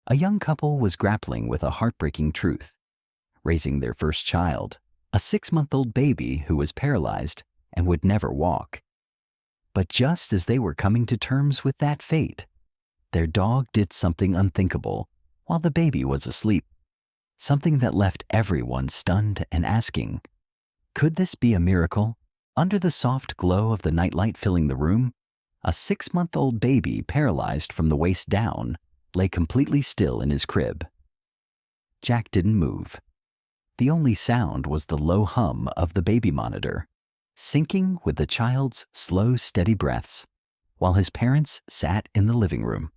A young couple was grappling with a heartbreaking truth, raising their first child, a 6-month-old baby who was paralyzed and would never walk. But just as they were coming to terms with that fate, their dog did something unthinkable while the baby was asleep, something that left everyone stunned and asking, could this be a miracle? Under the soft glow of the nightlight filling the room, a 6-month-old baby paralyzed from the waist down lay completely still in his crib. Jack didn't move. The only sound was the low hum of the baby monitor, syncing with the child's slow, steady breaths, while his parents sat in the living room.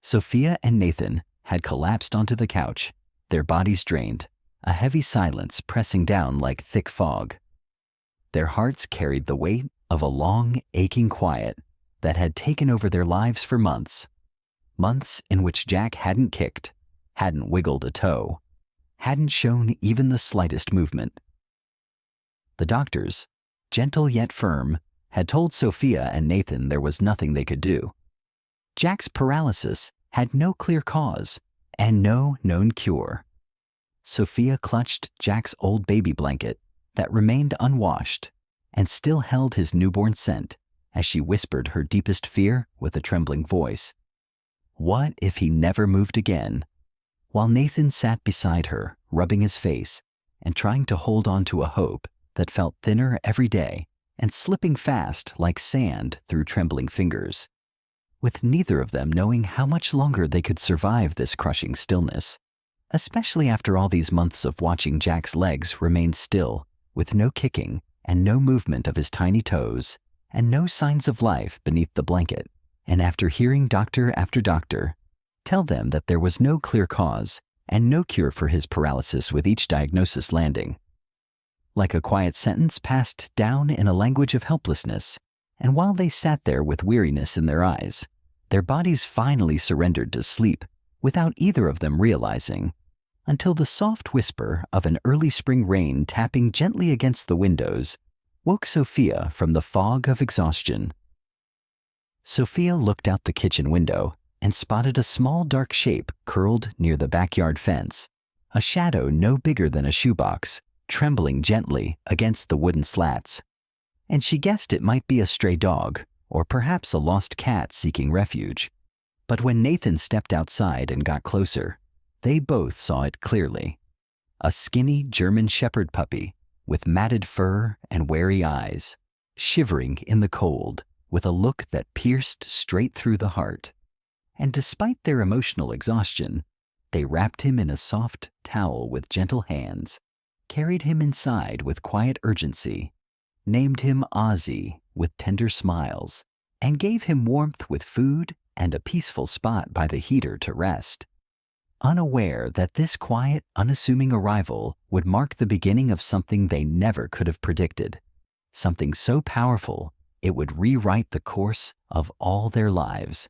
Sophia and Nathan had collapsed onto the couch, their bodies drained, a heavy silence pressing down like thick fog. Their hearts carried the weight of a long, aching quiet that had taken over their lives for months. Months in which Jack hadn't kicked, hadn't wiggled a toe, hadn't shown even the slightest movement. The doctors, gentle yet firm, had told Sophia and Nathan there was nothing they could do. Jack's paralysis had no clear cause and no known cure. Sophia clutched Jack's old baby blanket that remained unwashed and still held his newborn scent as she whispered her deepest fear with a trembling voice. What if he never moved again? While Nathan sat beside her, rubbing his face and trying to hold on to a hope that felt thinner every day and slipping fast like sand through trembling fingers, with neither of them knowing how much longer they could survive this crushing stillness, especially after all these months of watching Jack's legs remain still, with no kicking and no movement of his tiny toes, and no signs of life beneath the blanket, and after hearing doctor after doctor tell them that there was no clear cause and no cure for his paralysis with each diagnosis landing. Like a quiet sentence passed down in a language of helplessness, and while they sat there with weariness in their eyes, their bodies finally surrendered to sleep without either of them realizing, until the soft whisper of an early spring rain tapping gently against the windows woke Sophia from the fog of exhaustion. Sophia looked out the kitchen window and spotted a small dark shape curled near the backyard fence, a shadow no bigger than a shoebox, trembling gently against the wooden slats. And she guessed it might be a stray dog, or perhaps a lost cat seeking refuge. But when Nathan stepped outside and got closer, they both saw it clearly. A skinny German shepherd puppy with matted fur and wary eyes, shivering in the cold with a look that pierced straight through the heart. And despite their emotional exhaustion, they wrapped him in a soft towel with gentle hands, carried him inside with quiet urgency, named him Azie with tender smiles, and gave him warmth with food and a peaceful spot by the heater to rest, unaware that this quiet, unassuming arrival would mark the beginning of something they never could have predicted, something so powerful it would rewrite the course of all their lives.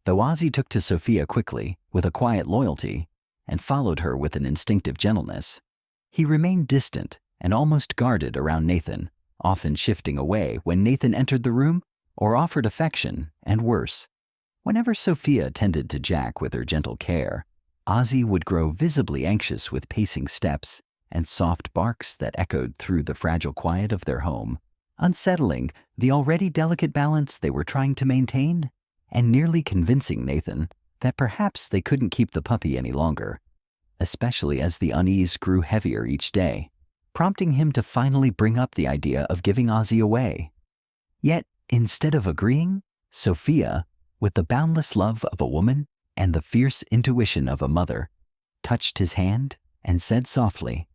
Though Azie took to Sophia quickly, with a quiet loyalty, and followed her with an instinctive gentleness, he remained distant and almost guarded around Nathan, often shifting away when Nathan entered the room or offered affection, and worse. Whenever Sophia tended to Jack with her gentle care, Azie would grow visibly anxious with pacing steps and soft barks that echoed through the fragile quiet of their home, unsettling the already delicate balance they were trying to maintain, and nearly convincing Nathan that perhaps they couldn't keep the puppy any longer, especially as the unease grew heavier each day, prompting him to finally bring up the idea of giving Azie away. Yet, instead of agreeing, Sophia, with the boundless love of a woman and the fierce intuition of a mother, touched his hand and said softly,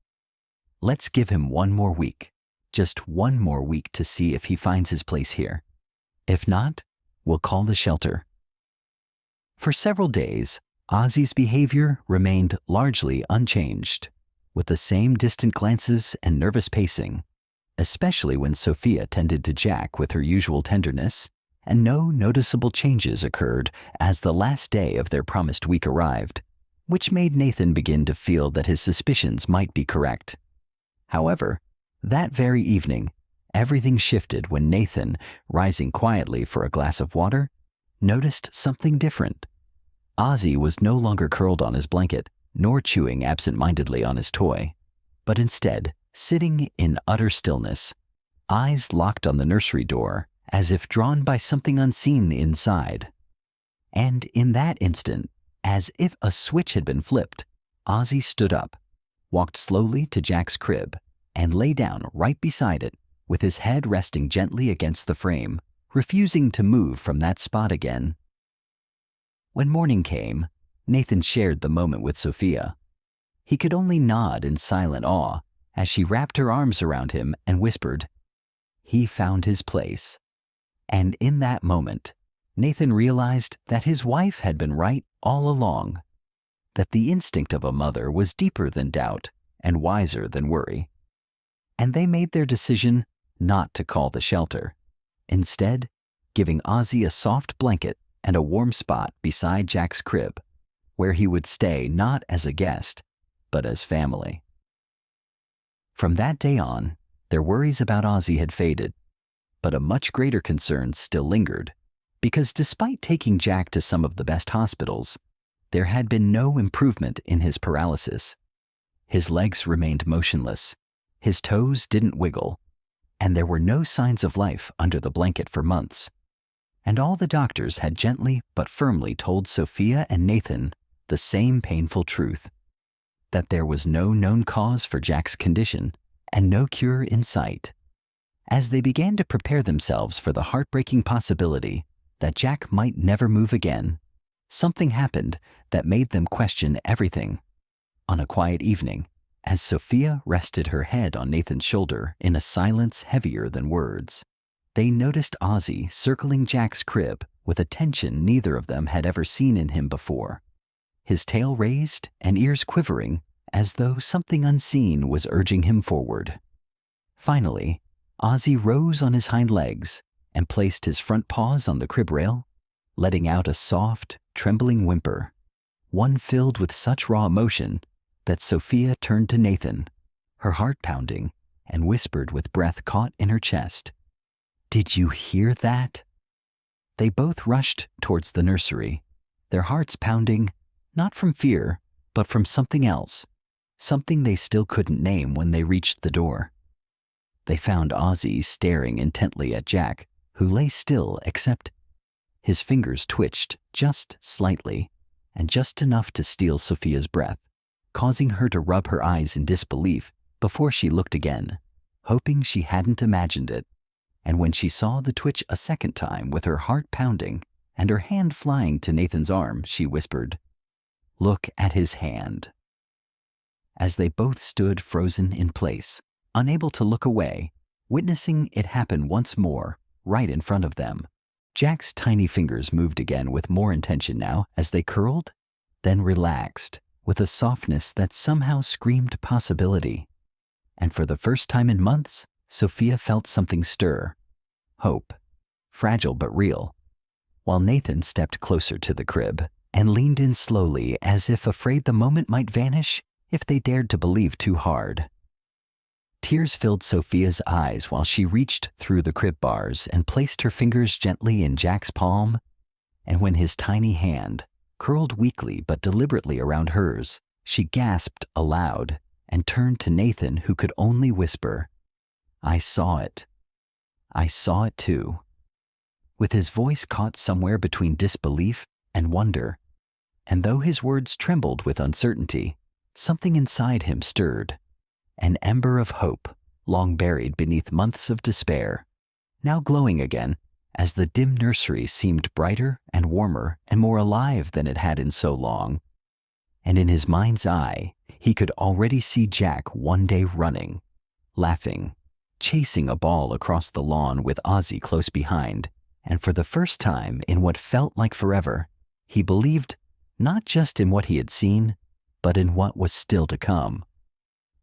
"Let's give him one more week, just one more week to see if he finds his place here. If not, we'll call the shelter." For several days, Azie's behavior remained largely unchanged, with the same distant glances and nervous pacing, especially when Sophia tended to Jack with her usual tenderness, and no noticeable changes occurred as the last day of their promised week arrived, which made Nathan begin to feel that his suspicions might be correct. However, that very evening, everything shifted when Nathan, rising quietly for a glass of water, noticed something different. Azie was no longer curled on his blanket, nor chewing absent-mindedly on his toy, but instead sitting in utter stillness, eyes locked on the nursery door as if drawn by something unseen inside. And in that instant, as if a switch had been flipped, Azie stood up, walked slowly to Jack's crib, and lay down right beside it, with his head resting gently against the frame, refusing to move from that spot again. When morning came, Nathan shared the moment with Sophia. He could only nod in silent awe as she wrapped her arms around him and whispered, "He found his place." And in that moment, Nathan realized that his wife had been right all along, that the instinct of a mother was deeper than doubt and wiser than worry. And they made their decision not to call the shelter, instead giving Azie a soft blanket and a warm spot beside Jack's crib, where he would stay not as a guest, but as family. From that day on, their worries about Azie had faded, but a much greater concern still lingered, because despite taking Jack to some of the best hospitals, there had been no improvement in his paralysis. His legs remained motionless, his toes didn't wiggle, and there were no signs of life under the blanket for months. And all the doctors had gently but firmly told Sophia and Nathan the same painful truth, that there was no known cause for Jack's condition and no cure in sight. As they began to prepare themselves for the heartbreaking possibility that Jack might never move again, something happened that made them question everything. On a quiet evening, as Sophia rested her head on Nathan's shoulder in a silence heavier than words, they noticed Azie circling Jack's crib with a tension neither of them had ever seen in him before, his tail raised and ears quivering as though something unseen was urging him forward. Finally, Azie rose on his hind legs and placed his front paws on the crib rail, letting out a soft, trembling whimper, one filled with such raw emotion that Sophia turned to Nathan, her heart pounding, and whispered with breath caught in her chest, "Did you hear that?" They both rushed towards the nursery, their hearts pounding, not from fear, but from something else, something they still couldn't name when they reached the door. They found Azie staring intently at Jack, who lay still except his fingers twitched just slightly, and just enough to steal Sophia's breath, causing her to rub her eyes in disbelief before she looked again, hoping she hadn't imagined it. And when she saw the twitch a second time with her heart pounding and her hand flying to Nathan's arm, she whispered, "Look at his hand." As they both stood frozen in place, unable to look away, witnessing it happen once more, right in front of them, Jack's tiny fingers moved again with more intention now as they curled, then relaxed with a softness that somehow screamed possibility. And for the first time in months, Sophia felt something stir, hope, fragile but real, while Nathan stepped closer to the crib and leaned in slowly as if afraid the moment might vanish if they dared to believe too hard. Tears filled Sophia's eyes while she reached through the crib bars and placed her fingers gently in Jack's palm, and when his tiny hand curled weakly but deliberately around hers, she gasped aloud and turned to Nathan, who could only whisper, "I saw it. I saw it too," with his voice caught somewhere between disbelief and wonder. And though his words trembled with uncertainty, something inside him stirred, an ember of hope long buried beneath months of despair, now glowing again as the dim nursery seemed brighter and warmer and more alive than it had in so long. And in his mind's eye, he could already see Jack one day running, laughing, chasing a ball across the lawn with Azie close behind, and for the first time in what felt like forever, he believed not just in what he had seen, but in what was still to come.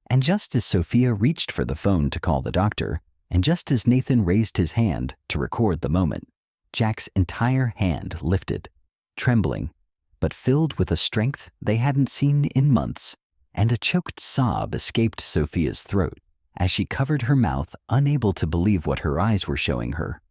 And just as Sophia reached for the phone to call the doctor, and just as Nathan raised his hand to record the moment, Jack's entire hand lifted, trembling, but filled with a strength they hadn't seen in months, and a choked sob escaped Sophia's throat as she covered her mouth, unable to believe what her eyes were showing her.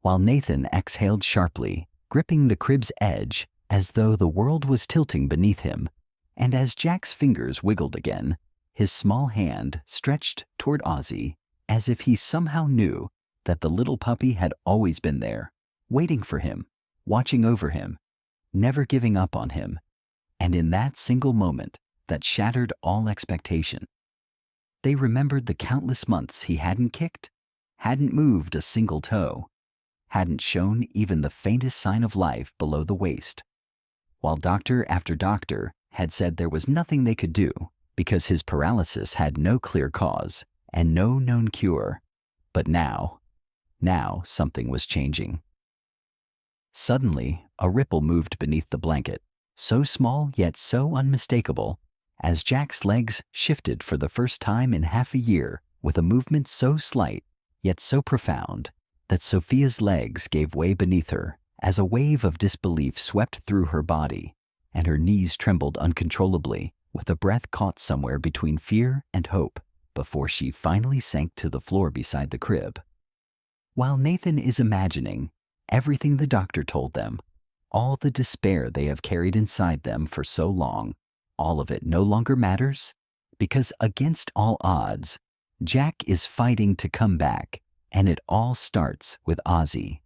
While Nathan exhaled sharply, gripping the crib's edge as though the world was tilting beneath him, and as Jack's fingers wiggled again, his small hand stretched toward Azie as if he somehow knew that the little puppy had always been there, waiting for him, watching over him, never giving up on him. And in that single moment that shattered all expectation, they remembered the countless months he hadn't kicked, hadn't moved a single toe, hadn't shown even the faintest sign of life below the waist, while doctor after doctor had said there was nothing they could do because his paralysis had no clear cause and no known cure. But now something was changing. Suddenly, a ripple moved beneath the blanket, so small yet so unmistakable, as Jack's legs shifted for the first time in half a year with a movement so slight yet so profound that Sophia's legs gave way beneath her as a wave of disbelief swept through her body, and her knees trembled uncontrollably with a breath caught somewhere between fear and hope before she finally sank to the floor beside the crib. While Nathan is imagining everything the doctor told them, all the despair they have carried inside them for so long, all of it no longer matters, because against all odds, Jack is fighting to come back, and it all starts with Azie.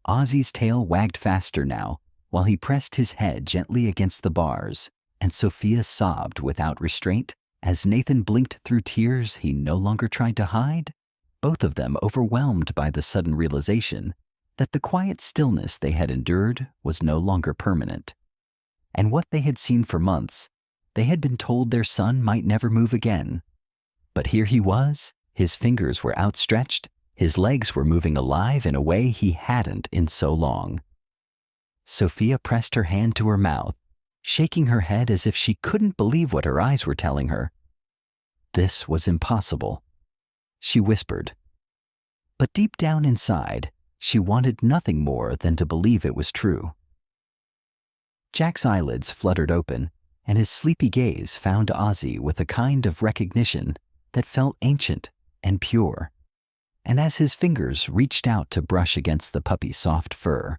Azie's tail wagged faster now, while he pressed his head gently against the bars, and Sophia sobbed without restraint as Nathan blinked through tears he no longer tried to hide, both of them overwhelmed by the sudden realization that the quiet stillness they had endured was no longer permanent. And what they had seen for months, they had been told their son might never move again. But here he was, his fingers were outstretched, his legs were moving alive in a way he hadn't in so long. Sophia pressed her hand to her mouth, shaking her head as if she couldn't believe what her eyes were telling her. This was impossible, she whispered. But deep down inside, she wanted nothing more than to believe it was true. Jack's eyelids fluttered open, and his sleepy gaze found Azie with a kind of recognition that felt ancient and pure. And as his fingers reached out to brush against the puppy's soft fur,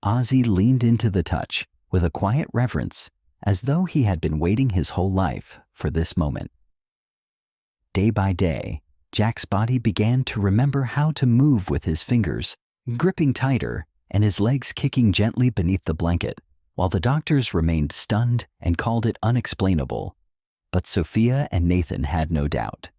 Azie leaned into the touch with a quiet reverence, as though he had been waiting his whole life for this moment. Day by day, Jack's body began to remember how to move with his fingers, gripping tighter and his legs kicking gently beneath the blanket, while the doctors remained stunned and called it unexplainable. But Sophia and Nathan had no doubt.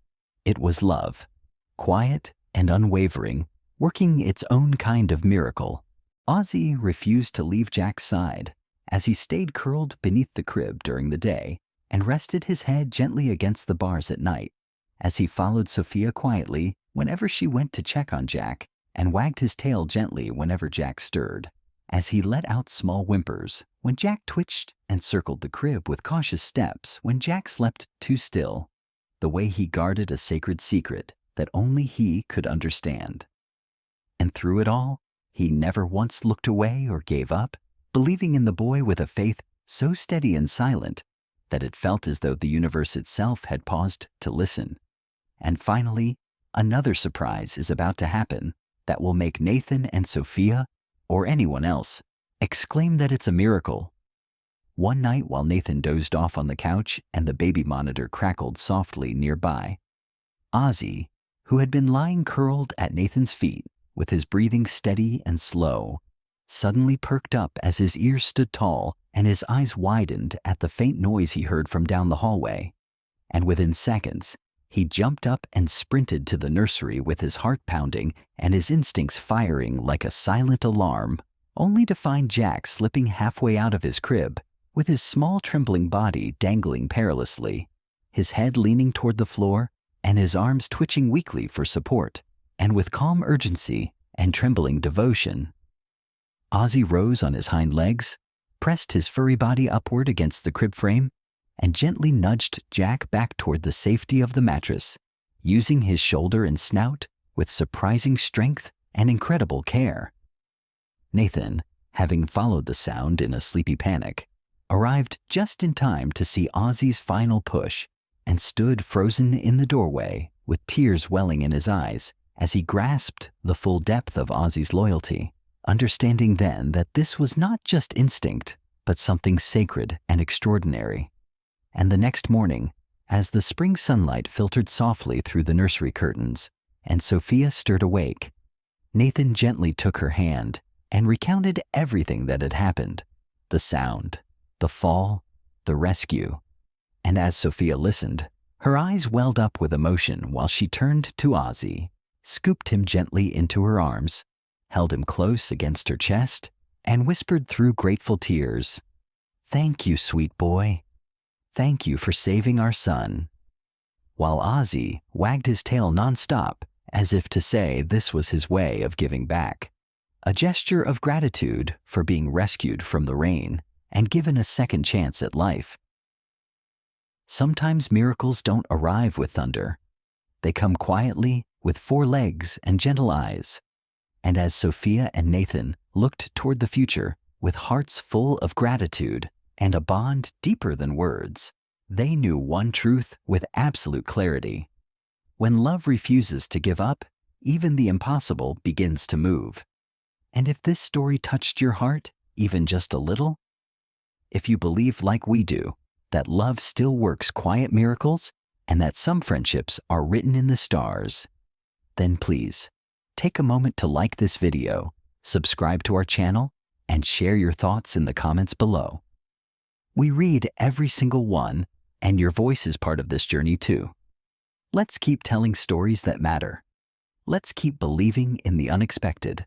It was love, quiet and unwavering, working its own kind of miracle. Azie refused to leave Jack's side, as he stayed curled beneath the crib during the day and rested his head gently against the bars at night, as he followed Sophia quietly whenever she went to check on Jack and wagged his tail gently whenever Jack stirred, as he let out small whimpers when Jack twitched and circled the crib with cautious steps when Jack slept too still, the way he guarded a sacred secret that only he could understand. And through it all, he never once looked away or gave up, believing in the boy with a faith so steady and silent that it felt as though the universe itself had paused to listen. And finally, another surprise is about to happen that will make Nathan and Sophia, or anyone else, exclaim that it's a miracle. One night while Nathan dozed off on the couch and the baby monitor crackled softly nearby, Azie, who had been lying curled at Nathan's feet with his breathing steady and slow, suddenly perked up as his ears stood tall and his eyes widened at the faint noise he heard from down the hallway. And within seconds, he jumped up and sprinted to the nursery with his heart pounding and his instincts firing like a silent alarm, only to find Jack slipping halfway out of his crib with his small trembling body dangling perilously, his head leaning toward the floor and his arms twitching weakly for support. And with calm urgency and trembling devotion, Azie rose on his hind legs, pressed his furry body upward against the crib frame, and gently nudged Jack back toward the safety of the mattress, using his shoulder and snout with surprising strength and incredible care. Nathan, having followed the sound in a sleepy panic, arrived just in time to see Azie's final push and stood frozen in the doorway with tears welling in his eyes as he grasped the full depth of Azie's loyalty understanding then that this was not just instinct, but something sacred and extraordinary. And the next morning, as the spring sunlight filtered softly through the nursery curtains, and Sophia stirred awake, Nathan gently took her hand and recounted everything that had happened: the sound, the fall, the rescue. And as Sophia listened, her eyes welled up with emotion while she turned to Azie, scooped him gently into her arms, held him close against her chest, and whispered through grateful tears, "Thank you, sweet boy. Thank you for saving our son." While Azie wagged his tail nonstop, as if to say this was his way of giving back, a gesture of gratitude for being rescued from the rain and given a second chance at life. Sometimes miracles don't arrive with thunder. They come quietly, with 4 legs and gentle eyes. And as Sophia and Nathan looked toward the future with hearts full of gratitude and a bond deeper than words, they knew one truth with absolute clarity: when love refuses to give up, even the impossible begins to move. And if this story touched your heart, even just a little, if you believe like we do, that love still works quiet miracles and that some friendships are written in the stars, then please take a moment to like this video, subscribe to our channel, and share your thoughts in the comments below. We read every single one, and your voice is part of this journey too. Let's keep telling stories that matter. Let's keep believing in the unexpected.